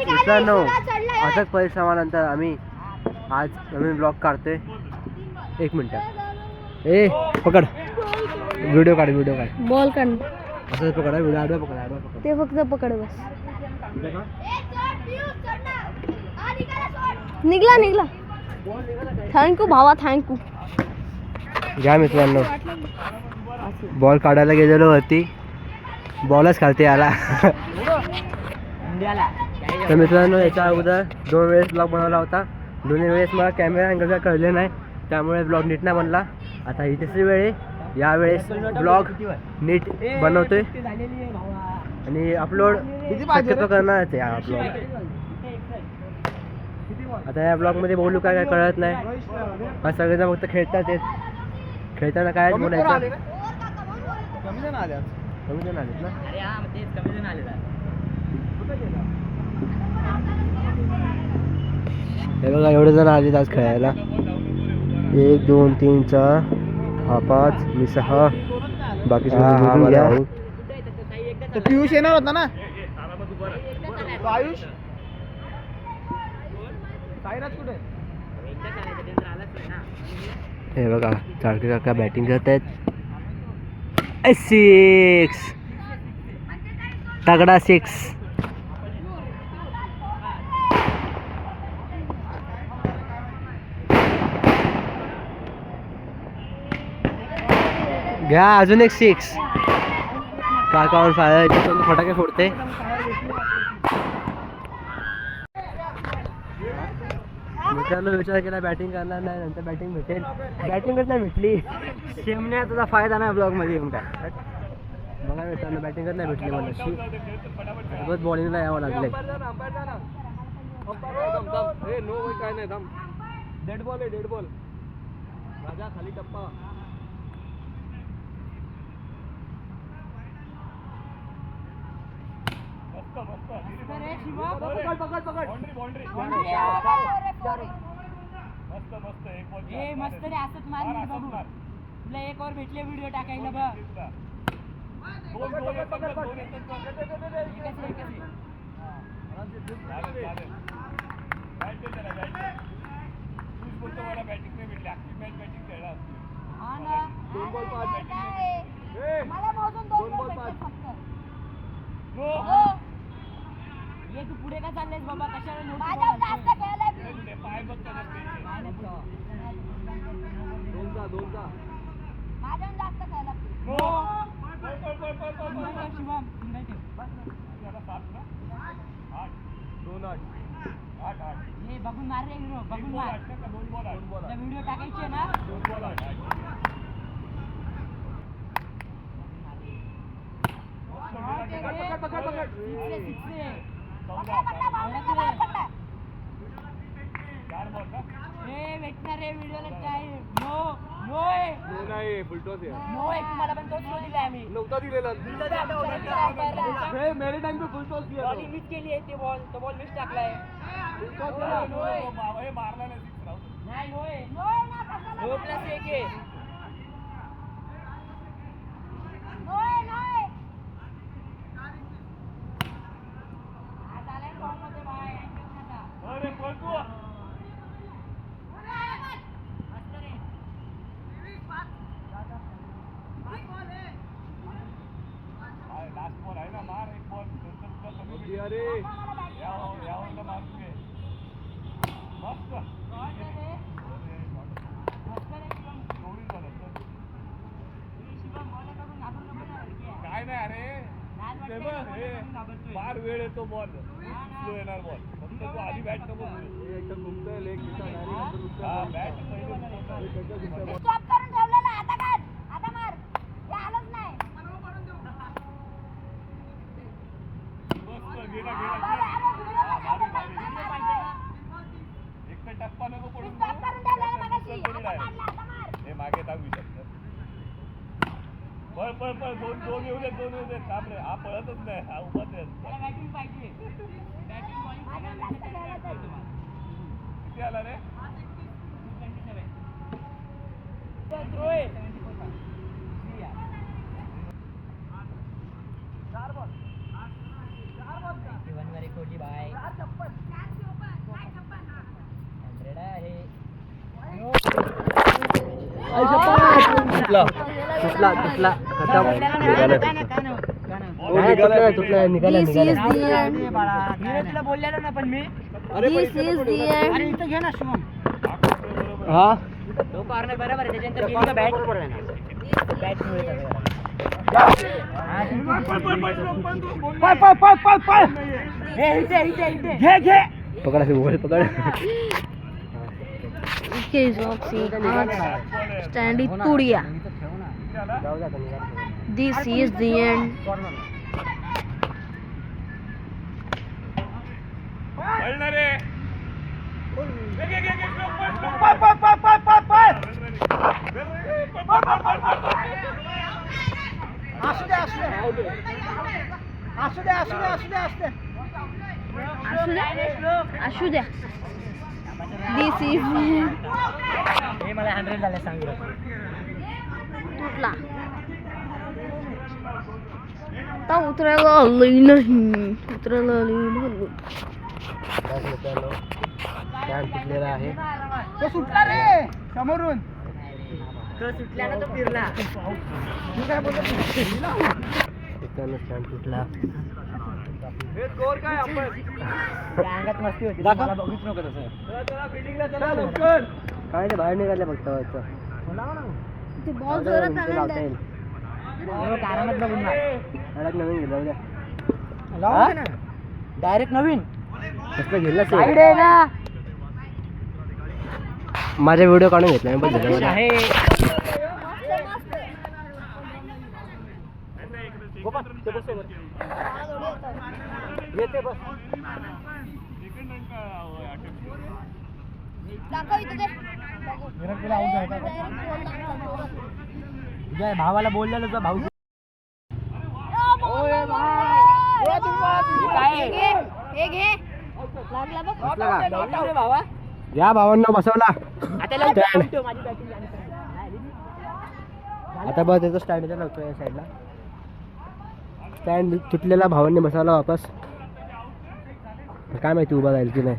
मित्रांनो, असंच परिश्रमानंतर आम्ही आज नवीन ब्लॉग काढतोय. 1 मिनिट. ए पकड, व्हिडिओ काढ. बॉल काढ. असंच पकड, व्हिडिओ पकड. ते फक्त पकड बस. निघला. थँक्यू भावा, थँक्यू. घ्या मित्रांनो, बॉल काढायला गेलेलो वरती, बॉलच खालती आला. तर मित्रांनो, याच्या अगोदर 2 वेळेस ब्लॉग बनवला होता. दोन्ही वेळेस मला कॅमेरा अँगल कळले नाही, त्यामुळे ब्लॉग नीट नाही बनला. आता ही तिसरी वेळ आहे. यावेळेस ब्लॉग नीट बनवतोय आणि अपलोड शक्यतो करणारच आहे हा ब्लॉग. आता या ब्लॉगमध्ये बोलू काय कळत नाही. हा सगळेजण फक्त खेळतात आहेत. खेळताना काय बोलायचं. कमी जण आलेत ना. हे बघा, एवढे जण आलेत आज खेळायला. 1 2 3 4 हा 5 मी 6 बाकी पियुष येणार होता ना. आयुष साईराज कुठे? हे बघा, चाळके काका बॅटिंग करत आहेत. 6 तगडा 6. घ्या अजून एक 6. काका ऑन फायर, फटाके फोडते. मित्रांनो, विचार केला बॅटिंग करणार नाही, नंतर बॅटिंग भेटेल. बॅटिंगच नाही भेटली. शेमण्या तुझा फायदा नाही ब्लॉग मध्ये येऊन काय. बघा मित्रांनो, बॅटिंगच नाही भेटली मला. सोबत बॉलिंगला यावं लागलंय. डेड बॉल राजा खाली टप्पा. मस्त रे, असंच मार बघू. तुला 1 ओव्हर भेटले व्हिडिओ टाकायला बघ. ये तू पुढे का चाललेस बाबा? कशाला बघून मार रे हिरो, बघून मार. व्हिडिओ टाकायचे ना. भेटणार रे व्हिडिओला टाइम. नाही फुलटॉस तुम्हाला पण तोच दिलाय आम्ही. नव्हता दिलेला. मेरे टाइम पे फुलटॉस दिया. बॉल मिस केली आहे. ते बॉल मिस टाकलाय. मारला नाही होय. 2+1 आहे. अरे यावरला मारून घे. मस्त काय नाही अरे, फार वेळ येतो बॉल. स्लो येणार बॉल. फक्त तू आधी बॅट नको एकदम घुमतोय लेग बॅट स्टॉप करून ठेवलेला. आता काढ, आता मार. ते आलंच नाही. एक तर टप्पा नको पडून. स्टॉप करून ठेवलेला मगाशी. आता काढला, आता मार. हे मागे दाखवू शकतात. पळ दोन येऊ दे. थांब रे, हा पळतच नाही, हा उभाच आहे. बॅटिंग पाहिजे. किती आला रे? 227. तुटला खतम निघाला तुला बोललेलो ना पण मी This is the end. अरे इथं घे ना शुभम हा तो कॉर्नर बरोबर आहे त्याच्यानंतर गेली का बॅट बॅट पळ इथे घे पकड असे मोबाईल पकड इसके हिसाब से आज स्टैंड टूट गया. This is the end. रे असू द्या. This is the end. हे मला 100 झाले सांगितलं तुटला. आता उतरायला आलंय नाही. उतरायला आलंय नाही. स्टँड तुटलेला आहे. तो सुटला रे समोरून तो सुटला ना तो फिरला तू काय बोलतो त्यानं स्टँड तुटला. हे स्कोर काय आपण अंगात मस्ती होती मला बघूच नको तसं चला बिल्डिंगला चला लवकर काय ते बाहेर निघाले फक्त वरचं. ते बॉल जोरात ते लावता येईल. कारामत बघून ना डायरेक्ट नवीन गेलं उद्या लावू ना डायरेक्ट नवीन कसलं गेलं साईड आहे ना माझा व्हिडिओ काढून घेतला मी बघ झालं मला. आहे तुझ्या भावाला बोललेलं तुझा भाऊ लागला बघ. बसला का? भावा या भावांना बसवला आता Stand. माझी बॅटिंग आता बघ त्याचा स्टँड इथं लावतो या साईडला. स्टँड तुटलेला भावांनी बसवला वापस. काय माहिती उभा जाईल की नाही.